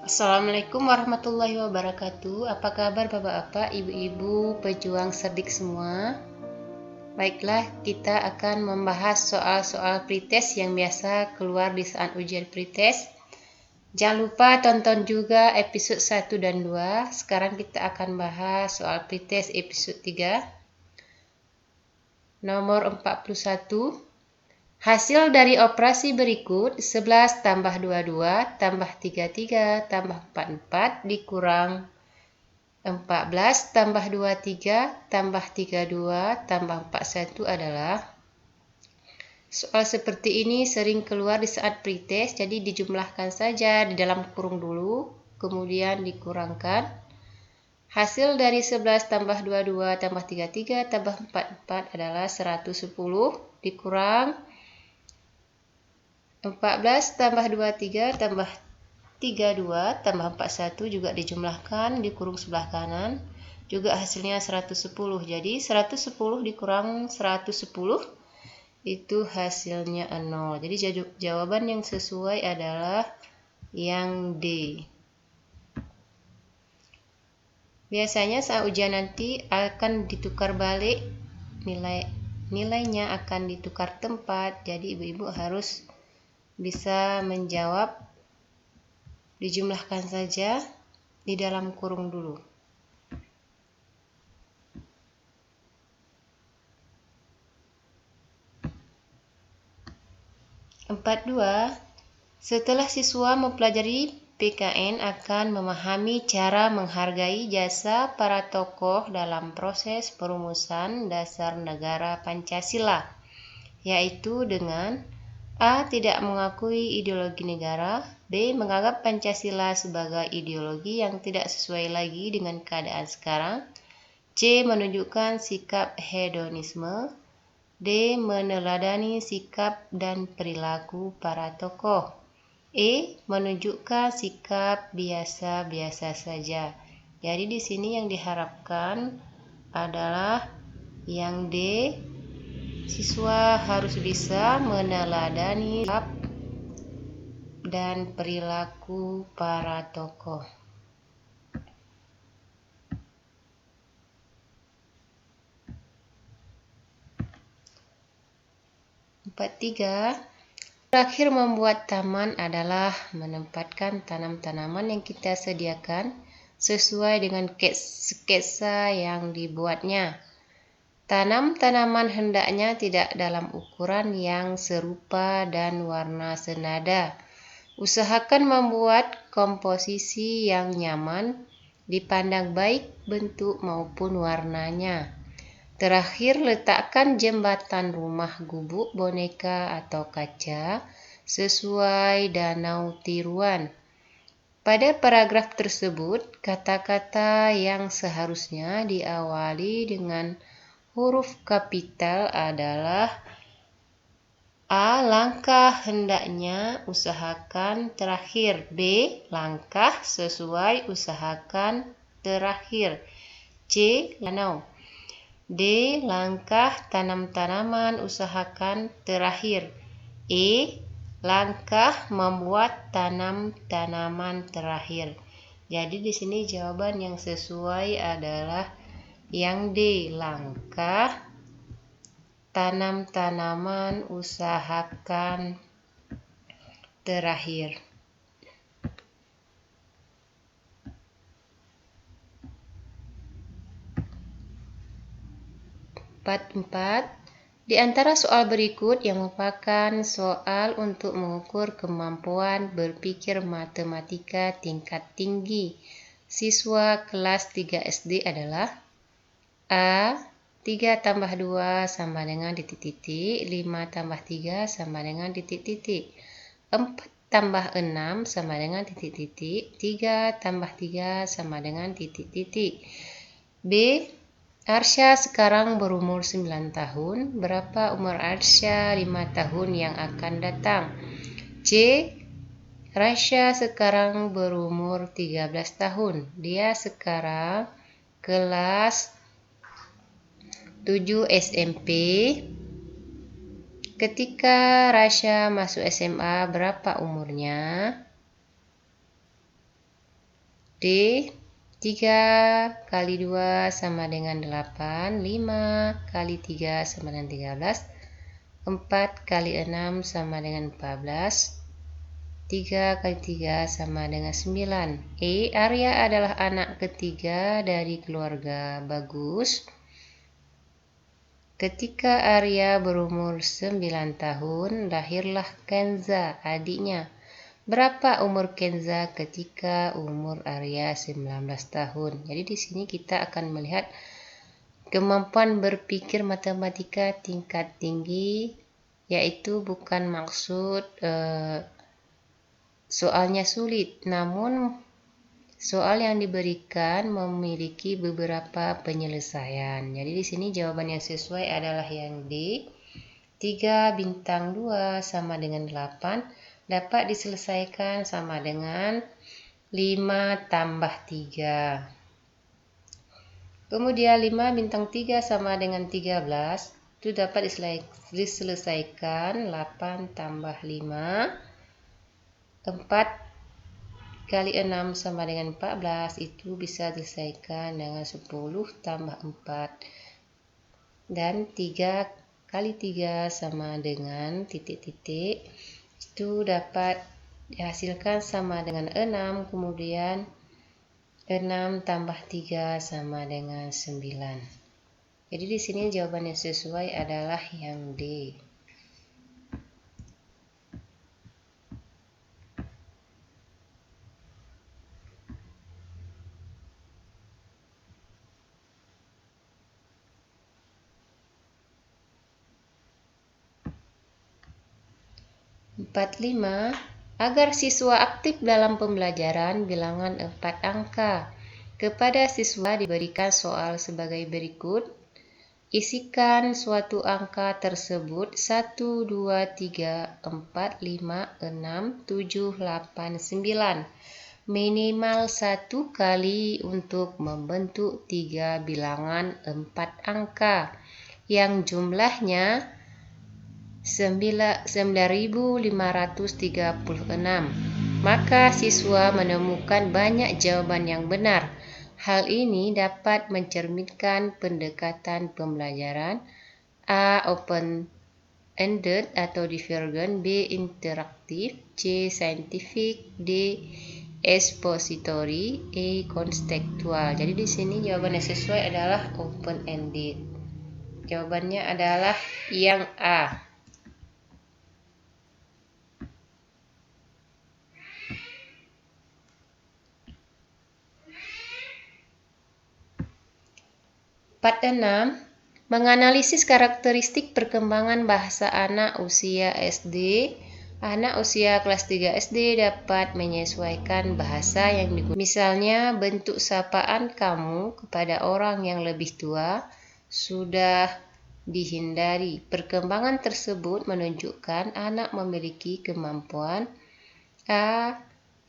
Assalamualaikum warahmatullahi wabarakatuh. Apa kabar bapak-bapak, ibu-ibu, pejuang cerdik semua? Baiklah, kita akan membahas soal-soal pretest yang biasa keluar di saat ujian pretest. Jangan lupa tonton juga episode 1 dan 2. Sekarang kita akan bahas soal pretest episode 3. Nomor 41. Hasil dari operasi berikut 11 tambah 22 tambah 33 tambah 44 dikurang 14 tambah 23 tambah 32 tambah 41 adalah. Soal seperti ini sering keluar di saat pretest, jadi dijumlahkan saja di dalam kurung dulu, kemudian dikurangkan. Hasil dari 11 tambah 22 tambah 33 tambah 44 adalah 110 dikurang 14 tambah 23 tambah 32 tambah 41 juga dijumlahkan di kurung sebelah kanan, juga hasilnya 110. Jadi 110 dikurang 110 itu hasilnya 0. Jadi jawaban yang sesuai adalah yang D. Biasanya saat ujian nanti akan ditukar balik, nilainya akan ditukar tempat. Jadi ibu-ibu harus bisa menjawab, dijumlahkan saja di dalam kurung dulu. Empat dua. Setelah siswa mempelajari PKN akan memahami cara menghargai jasa para tokoh dalam proses perumusan dasar negara Pancasila, yaitu dengan A. Tidak mengakui ideologi negara, B. Menganggap Pancasila sebagai ideologi yang tidak sesuai lagi dengan keadaan sekarang, C. Menunjukkan sikap hedonisme, D. Meneladani sikap dan perilaku para tokoh, E. Menunjukkan sikap biasa-biasa saja. Jadi di sini yang diharapkan adalah yang D. Siswa harus bisa meneladani sikap dan perilaku para tokoh. 43. Terakhir membuat taman adalah menempatkan tanam-tanaman yang kita sediakan sesuai dengan sketsa yang dibuatnya. Tanam tanaman hendaknya tidak dalam ukuran yang serupa dan warna senada. Usahakan membuat komposisi yang nyaman, dipandang baik bentuk maupun warnanya. Terakhir, letakkan jembatan rumah gubuk boneka atau kaca sesuai danau tiruan. Pada paragraf tersebut, kata-kata yang seharusnya diawali dengan huruf kapital adalah A. Langkah hendaknya usahakan terakhir, B. Langkah sesuai usahakan terakhir, C. Danau, D. Langkah tanam-tanaman usahakan terakhir, E. Langkah membuat tanam-tanaman terakhir. Jadi di sini jawaban yang sesuai adalah yang D. Langkah tanam-tanaman usahakan terakhir. 44. Di antara soal berikut yang merupakan soal untuk mengukur kemampuan berpikir matematika tingkat tinggi siswa kelas 3 SD adalah A. 3 tambah 2 sama dengan titik-titik, 5 tambah 3 sama dengan titik-titik, 4 tambah 6 sama dengan titik-titik, 3 tambah 3 sama dengan titik-titik. B. Arsya sekarang berumur 9 tahun. Berapa umur Arsya 5 tahun yang akan datang? C. Rasya sekarang berumur 13 tahun. Dia sekarang kelas 7 SMP. Ketika Rasya masuk SMA, berapa umurnya? D. 3 kali 2 sama dengan 8, 5 kali 3 sama dengan 13, 4 kali 6 sama dengan 14, 3 kali 3 sama dengan 9. E. Arya adalah anak ketiga dari keluarga Bagus. Ketika Arya berumur 9 tahun, lahirlah Kenza, adiknya. Berapa umur Kenza ketika umur Arya 19 tahun? Jadi di sini kita akan melihat kemampuan berpikir matematika tingkat tinggi, yaitu bukan maksud soalnya sulit, namun soal yang diberikan memiliki beberapa penyelesaian. Jadi di sini jawaban yang sesuai adalah yang D. 3 bintang 2 sama dengan 8 dapat diselesaikan sama dengan 5 tambah 3. Kemudian 5 bintang 3 sama dengan 13, itu dapat diselesaikan 8 tambah 5. 4 kali 6 sama dengan 14, itu bisa diselesaikan dengan 10 tambah 4. Dan 3 kali 3 sama dengan titik-titik, itu dapat dihasilkan sama dengan 6, kemudian 6 tambah 3 sama dengan 9. Jadi di sini jawaban yang sesuai adalah yang D. Empat lima. Agar siswa aktif dalam pembelajaran bilangan 4 angka. Kepada siswa diberikan soal sebagai berikut. Isikan suatu angka tersebut 1, 2, 3, 4, 5, 6, 7, 8, 9. Minimal 1 kali untuk membentuk 3 bilangan 4 angka yang jumlahnya 9.536. Maka siswa menemukan banyak jawaban yang benar. Hal ini dapat mencerminkan pendekatan pembelajaran A. Open-ended atau divergent, B. Interaktif, C. Scientific, D. Expository, E. Konstekstual. Jadi di sini jawaban yang sesuai adalah open-ended. Jawabannya adalah yang A. Part 6. Menganalisis karakteristik perkembangan bahasa anak usia SD. Anak usia kelas 3 SD dapat menyesuaikan bahasa yang digunakan. Misalnya, bentuk sapaan kamu kepada orang yang lebih tua sudah dihindari. Perkembangan tersebut menunjukkan anak memiliki kemampuan A.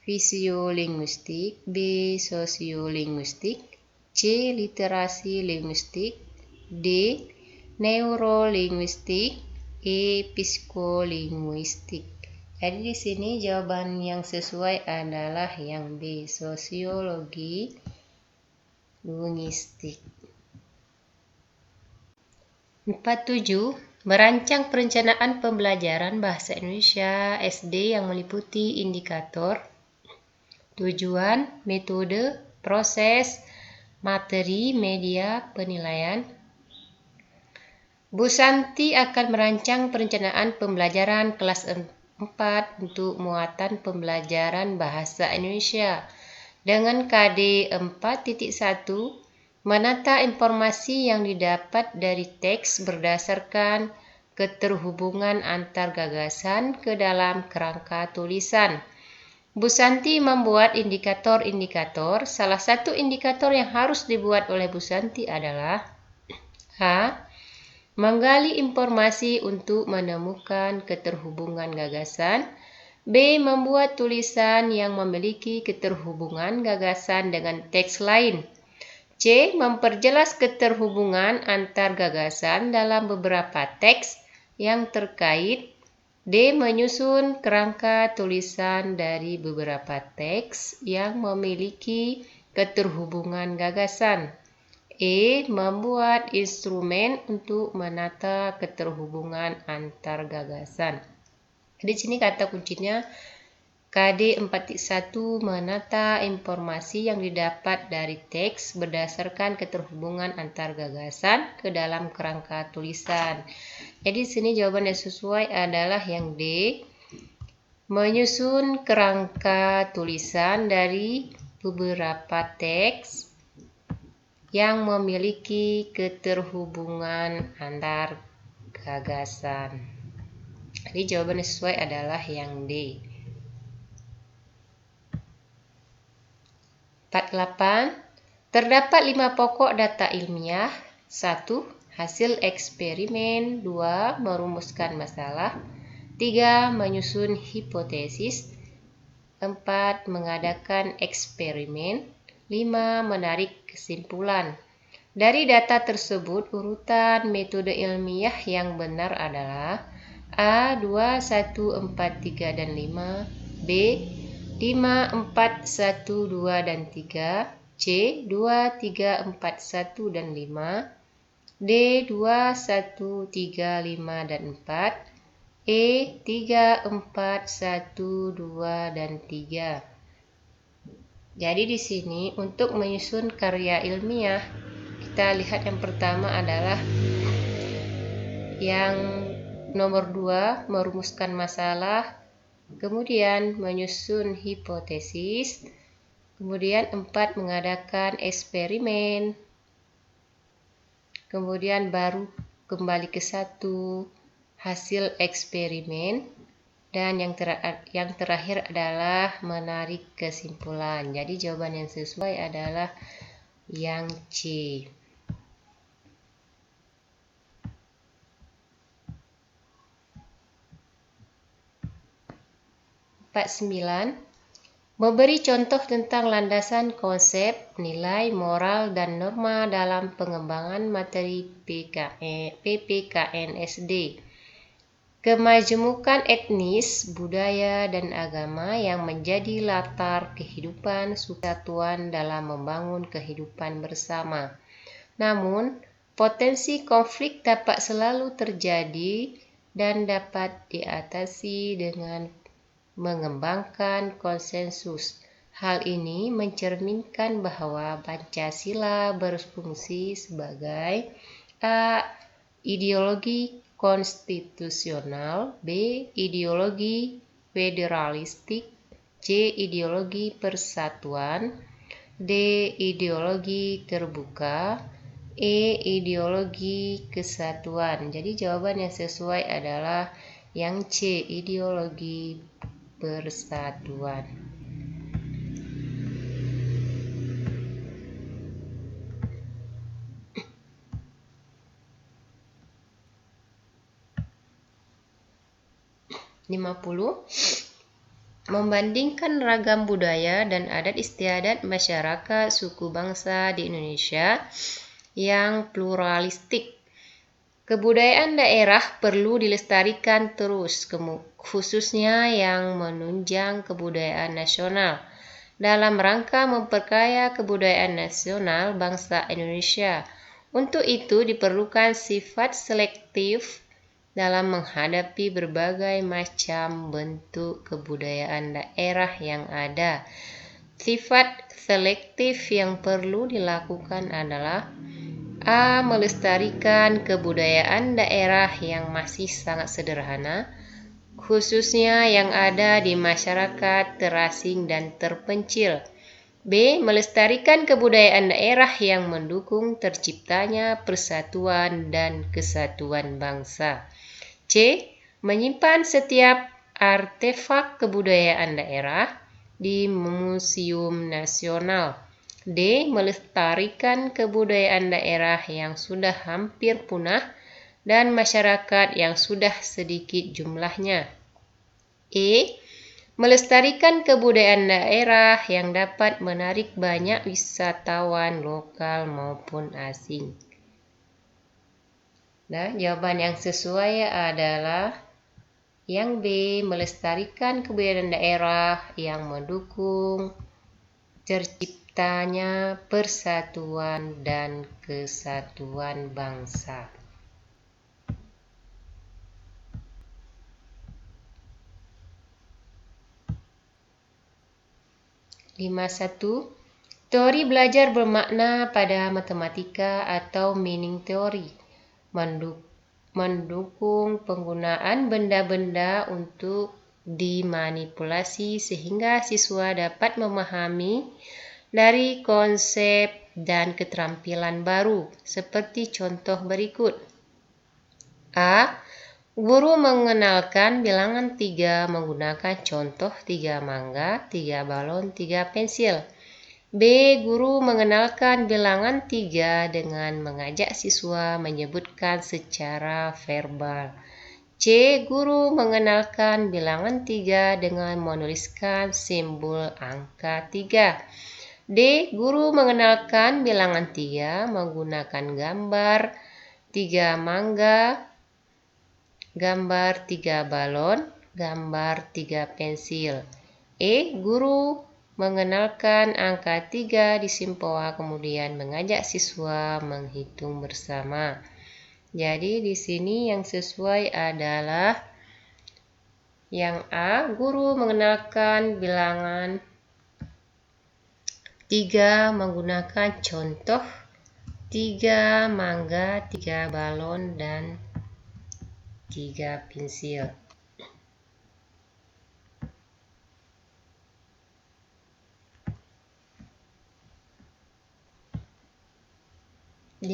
Fisiolinguistik, B. Sosiolinguistik, C. Literasi linguistik, D. Neurolinguistik, E. Psikolinguistik. Jadi di sini jawaban yang sesuai adalah yang B. Sosiologi linguistik. 47. Merancang perencanaan pembelajaran bahasa Indonesia SD yang meliputi indikator, tujuan, metode, proses, materi, media, penilaian. Bu Santi akan merancang perencanaan pembelajaran kelas 4 untuk muatan pembelajaran bahasa Indonesia dengan KD 4.1, menata informasi yang didapat dari teks berdasarkan keterhubungan antar gagasan ke dalam kerangka tulisan. Bu Santi membuat indikator-indikator. Salah satu indikator yang harus dibuat oleh Bu Santi adalah A. Menggali informasi untuk menemukan keterhubungan gagasan. B. Membuat tulisan yang memiliki keterhubungan gagasan dengan teks lain. C. Memperjelas keterhubungan antar gagasan dalam beberapa teks yang terkait. D. Menyusun kerangka tulisan dari beberapa teks yang memiliki keterhubungan gagasan. E. Membuat instrumen untuk menata keterhubungan antar gagasan. Di sini kata kuncinya KD 4.1 menata informasi yang didapat dari teks berdasarkan keterhubungan antar gagasan ke dalam kerangka tulisan. Jadi di sini jawaban yang sesuai adalah yang D. Menyusun kerangka tulisan dari beberapa teks yang memiliki keterhubungan antar gagasan. Jadi jawaban yang sesuai adalah yang D. 48. Terdapat 5 pokok data ilmiah. 1. Hasil eksperimen. 2. Merumuskan masalah. 3. Menyusun hipotesis. 4. Mengadakan eksperimen. 5. Menarik kesimpulan. Dari data tersebut, urutan metode ilmiah yang benar adalah A. 2, 1, 4, 3, dan 5. B. 5, 4, 1, 2, dan 3. C. 2, 3, 4, 1, dan 5. D. 2, 1, 3, 5, dan 4. E. 3, 4, 1, 2, dan 3. Jadi di sini untuk menyusun karya ilmiah, kita lihat yang pertama adalah yang nomor 2, merumuskan masalah, kemudian menyusun hipotesis, kemudian 4, mengadakan eksperimen, kemudian baru kembali ke 1, hasil eksperimen, dan yang terakhir adalah menarik kesimpulan. Jadi jawaban yang sesuai adalah yang C. 49. Memberi contoh tentang landasan konsep, nilai, moral, dan norma dalam pengembangan materi PPKN SD. Kemajemukan etnis, budaya, dan agama yang menjadi latar kehidupan kesatuan dalam membangun kehidupan bersama. Namun, potensi konflik dapat selalu terjadi dan dapat diatasi dengan mengembangkan konsensus. Hal ini mencerminkan bahwa Pancasila berfungsi sebagai A. Ideologi konstitusional, B. Ideologi federalistik, C. Ideologi persatuan, D. Ideologi terbuka, E. Ideologi kesatuan. Jadi jawaban yang sesuai adalah yang C. Ideologi persatuan. Membandingkan ragam budaya dan adat istiadat masyarakat suku bangsa di Indonesia yang pluralistik. Kebudayaan daerah perlu dilestarikan terus, khususnya yang menunjang kebudayaan nasional, dalam rangka memperkaya kebudayaan nasional bangsa Indonesia. Untuk itu diperlukan sifat selektif dalam menghadapi berbagai macam bentuk kebudayaan daerah yang ada. Sifat selektif yang perlu dilakukan adalah A. Melestarikan kebudayaan daerah yang masih sangat sederhana, khususnya yang ada di masyarakat terasing dan terpencil. B. Melestarikan kebudayaan daerah yang mendukung terciptanya persatuan dan kesatuan bangsa. C. Menyimpan setiap artefak kebudayaan daerah di museum nasional. D. Melestarikan kebudayaan daerah yang sudah hampir punah dan masyarakat yang sudah sedikit jumlahnya. E. Melestarikan kebudayaan daerah yang dapat menarik banyak wisatawan lokal maupun asing. Nah, jawaban yang sesuai adalah yang B. Melestarikan kebudayaan daerah yang mendukung tercipta terciptanya persatuan dan kesatuan bangsa. 51. Teori belajar bermakna pada matematika atau meaning theory mendukung penggunaan benda-benda untuk dimanipulasi sehingga siswa dapat memahami dari konsep dan keterampilan baru, seperti contoh berikut. A. Guru mengenalkan bilangan 3 menggunakan contoh 3 mangga, 3 balon, 3 pensil. B. Guru mengenalkan bilangan 3 dengan mengajak siswa menyebutkan secara verbal. C. Guru mengenalkan bilangan 3 dengan menuliskan simbol angka 3. D. Guru mengenalkan bilangan 3 menggunakan gambar 3 mangga, gambar 3 balon, gambar 3 pensil. E. Guru mengenalkan angka 3 di Simpoa kemudian mengajak siswa menghitung bersama. Jadi di sini yang sesuai adalah yang A. Guru mengenalkan bilangan 3 menggunakan contoh 3 mangga, 3 balon, dan 3 pensil. 52.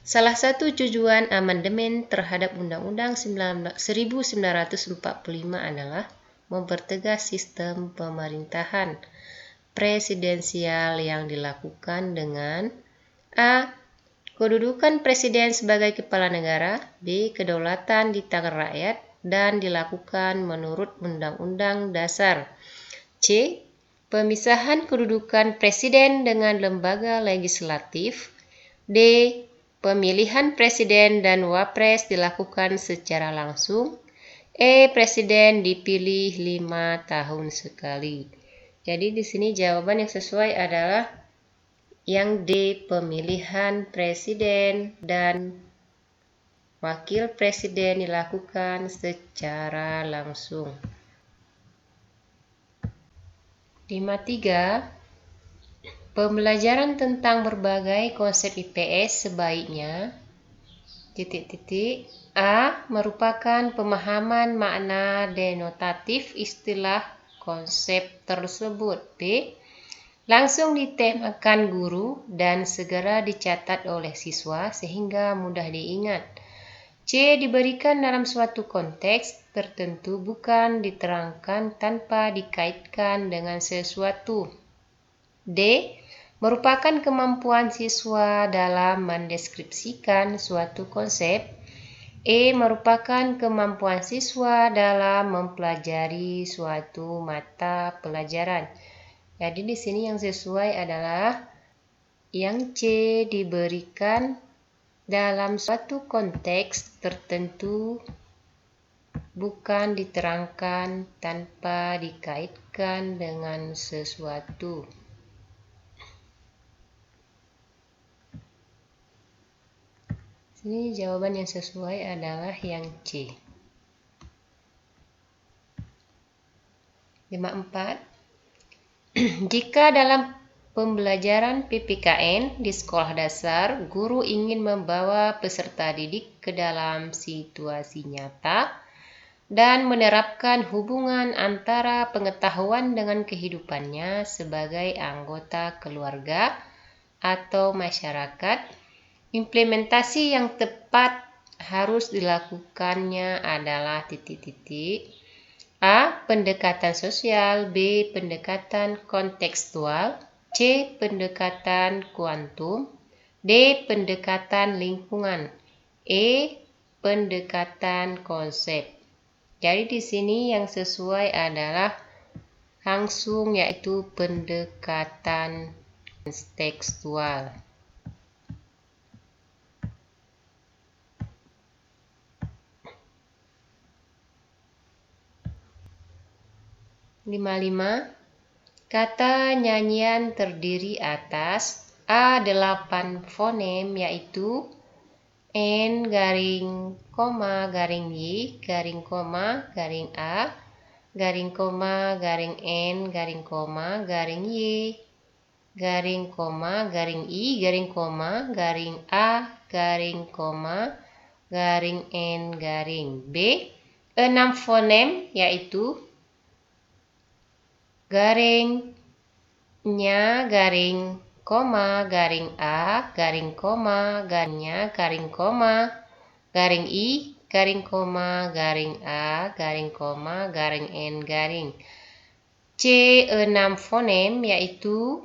Salah satu tujuan amandemen terhadap Undang-Undang 1945 adalah mempertegas sistem pemerintahan presidensial yang dilakukan dengan A. Kedudukan presiden sebagai kepala negara. B. Kedaulatan di tangan rakyat dan dilakukan menurut Undang-Undang Dasar. C. Pemisahan kedudukan presiden dengan lembaga legislatif. D. Pemilihan presiden dan wapres dilakukan secara langsung. E. Presiden dipilih 5 tahun sekali. Jadi di sini jawaban yang sesuai adalah yang D. Pemilihan presiden dan wakil presiden dilakukan secara langsung. 53. Pembelajaran tentang berbagai konsep IPS sebaiknya A. Merupakan pemahaman makna denotatif istilah konsep tersebut. B. Langsung ditemakan guru dan segera dicatat oleh siswa sehingga mudah diingat. C. Diberikan dalam suatu konteks tertentu bukan diterangkan tanpa dikaitkan dengan sesuatu. D. Merupakan kemampuan siswa dalam mendeskripsikan suatu konsep. E. Merupakan kemampuan siswa dalam mempelajari suatu mata pelajaran. Jadi di sini yang sesuai adalah yang C. Diberikan dalam suatu konteks tertentu bukan diterangkan tanpa dikaitkan dengan sesuatu. Sini jawaban yang sesuai adalah yang C. 54. Jika dalam pembelajaran PPKN di sekolah dasar, guru ingin membawa peserta didik ke dalam situasi nyata dan menerapkan hubungan antara pengetahuan dengan kehidupannya sebagai anggota keluarga atau masyarakat, implementasi yang tepat harus dilakukannya adalah A. Pendekatan sosial. B. Pendekatan kontekstual. C. Pendekatan kuantum. D. Pendekatan lingkungan. E. Pendekatan konsep. Jadi di sini yang sesuai adalah langsung yaitu pendekatan kontekstual. 55. Kata nyanyian terdiri atas A8 fonem, yaitu N garing koma garing Y garing koma garing A garing koma garing N garing koma garing Y garing koma garing I garing koma garing A garing koma garing N garing B. 6 fonem, yaitu garing nya garing koma garing A garing koma garingnya garing koma garing I garing koma garing A garing koma garing N garing. C6 fonem, yaitu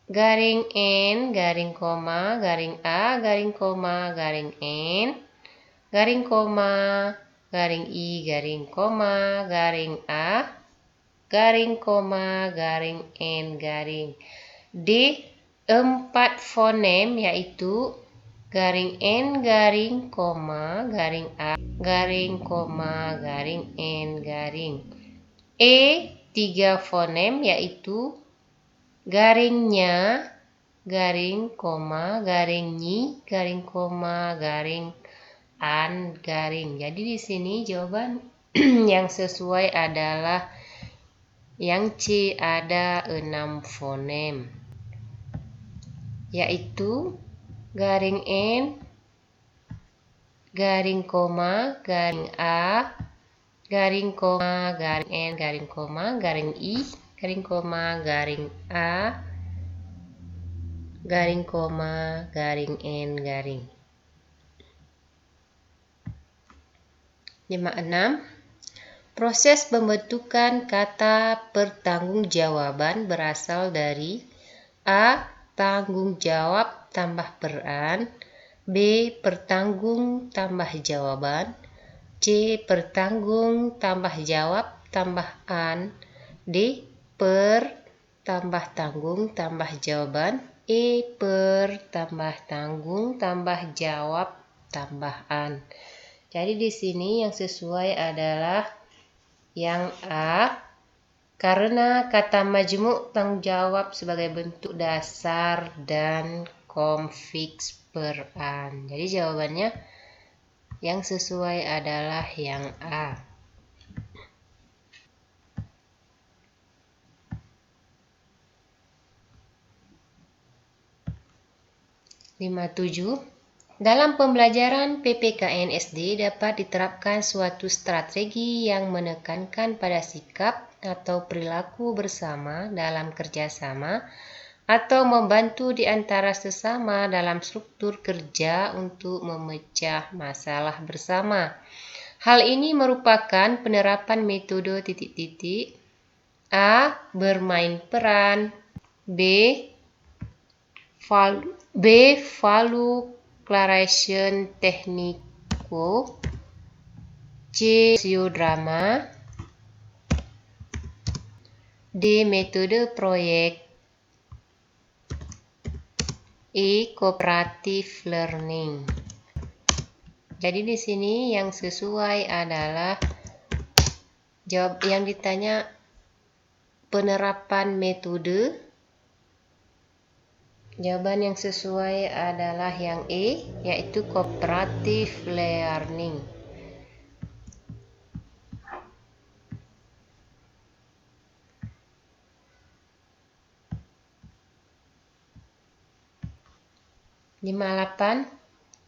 garing N garing koma garing A garing koma garing N garing koma garing I garing koma garing A garing koma garing N garing. D4 fonem, yaitu garing N garing koma garing A garing koma garing N garing. E3 fonem, yaitu garingnya garing koma garing nyi garing koma garing an garing. Jadi di sini jawaban yang sesuai adalah yang C, ada 6 fonem, yaitu garing N garing koma garing A garing koma garing N garing koma garing I garing koma garing A garing koma garing N garing. 56. Proses pembentukan kata pertanggungjawaban berasal dari A. Tanggung jawab tambah peran, B. Pertanggung tambah jawaban, C. Pertanggung tambah jawab tambah an, D. Per tambah tanggung tambah jawaban, E. Per tambah tanggung tambah jawab tambah an. Jadi di sini yang sesuai adalah yang A, karena kata majmuk tanggung jawab sebagai bentuk dasar dan konfiks peran. Jadi jawabannya yang sesuai adalah yang A. 57. Dalam pembelajaran PPKN SD dapat diterapkan suatu strategi yang menekankan pada sikap atau perilaku bersama dalam kerjasama atau membantu di antara sesama dalam struktur kerja untuk memecah masalah bersama. Hal ini merupakan penerapan metode titik-titik. A. Bermain peran, B. Value Declaration Tekniko, C. Sosiodrama, D. Metode proyek, E. Cooperative Learning. Jadi di sini yang sesuai adalah jawab yang ditanya penerapan metode. Jawaban yang sesuai adalah yang E, yaitu cooperative learning.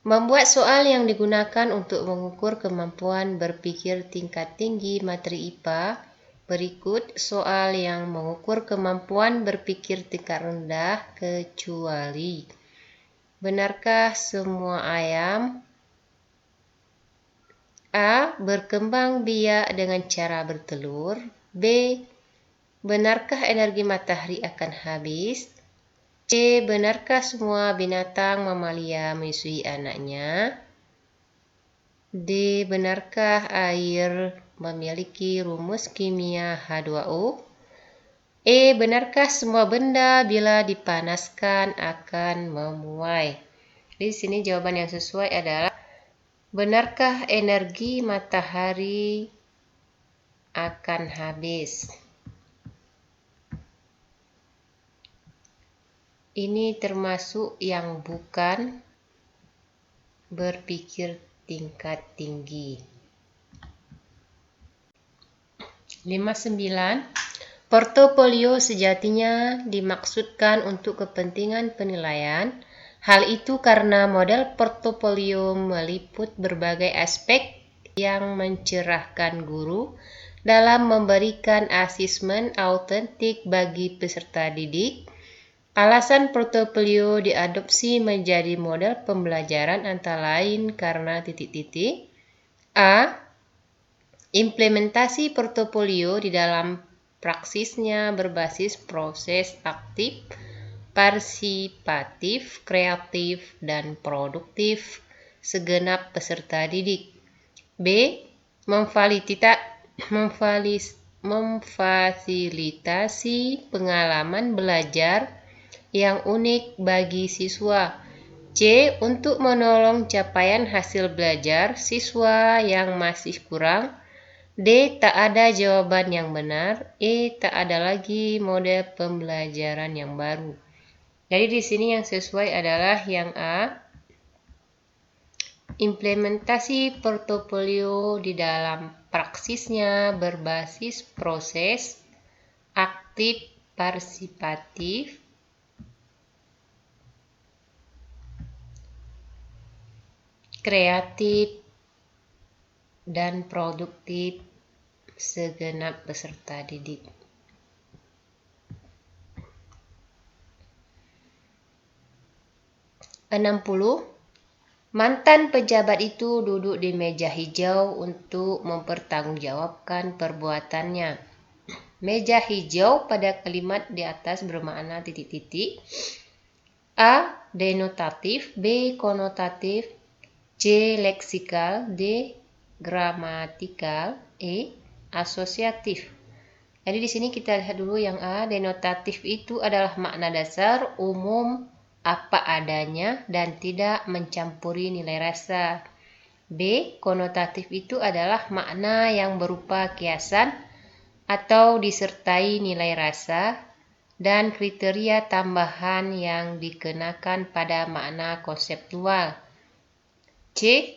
Membuat soal yang digunakan untuk mengukur kemampuan berpikir tingkat tinggi materi IPA. Berikut soal yang mengukur kemampuan berpikir tingkat rendah kecuali. Benarkah semua ayam A. berkembang biak dengan cara bertelur, B. benarkah energi matahari akan habis, C. benarkah semua binatang mamalia menyusui anaknya, D. benarkah air memiliki rumus kimia H2O, E. benarkah semua benda bila dipanaskan akan memuai. Di sini jawaban yang sesuai adalah benarkah energi matahari akan habis. Ini termasuk yang bukan berpikir tingkat tinggi. 59. Portofolio sejatinya dimaksudkan untuk kepentingan penilaian. Hal itu karena model portofolio meliput berbagai aspek yang mencerahkan guru dalam memberikan asesmen autentik bagi peserta didik. Alasan portofolio diadopsi menjadi model pembelajaran antara lain karena A. Implementasi portofolio di dalam praksisnya berbasis proses aktif, partisipatif, kreatif, dan produktif segenap peserta didik. B. Memfasilitasi pengalaman belajar yang unik bagi siswa. C. Untuk menolong capaian hasil belajar siswa yang masih kurang. D. Tak ada jawaban yang benar. E. Tak ada lagi model pembelajaran yang baru. Jadi di sini yang sesuai adalah yang A. Implementasi portofolio di dalam praksisnya berbasis proses aktif, partisipatif, kreatif, dan produktif segenap peserta didik. Mantan pejabat itu duduk di meja hijau untuk mempertanggungjawabkan perbuatannya. Meja hijau pada kalimat di atas bermakna titik-titik. A. Denotatif, B. Konotatif, C. Leksikal, D. Gramatikal, E. Asosiatif. Jadi di sini kita lihat dulu yang A. Denotatif itu adalah makna dasar, umum, apa adanya, dan tidak mencampuri nilai rasa. B. Konotatif itu adalah makna yang berupa kiasan atau disertai nilai rasa dan kriteria tambahan yang dikenakan pada makna konseptual. C.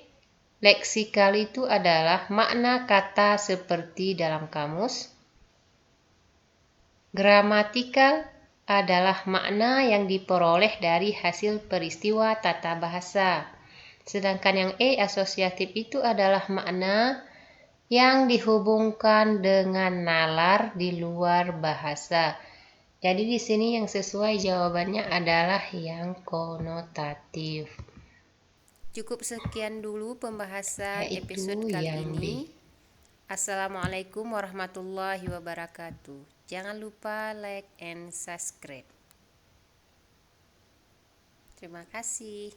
Leksikal itu adalah makna kata seperti dalam kamus. Gramatikal adalah makna yang diperoleh dari hasil peristiwa tata bahasa. Sedangkan yang E. Asosiatif itu adalah makna yang dihubungkan dengan nalar di luar bahasa. Jadi di sini yang sesuai jawabannya adalah yang konotatif. Cukup sekian dulu pembahasan episode kali ini. Assalamualaikum warahmatullahi wabarakatuh. Jangan lupa like and subscribe. Terima kasih.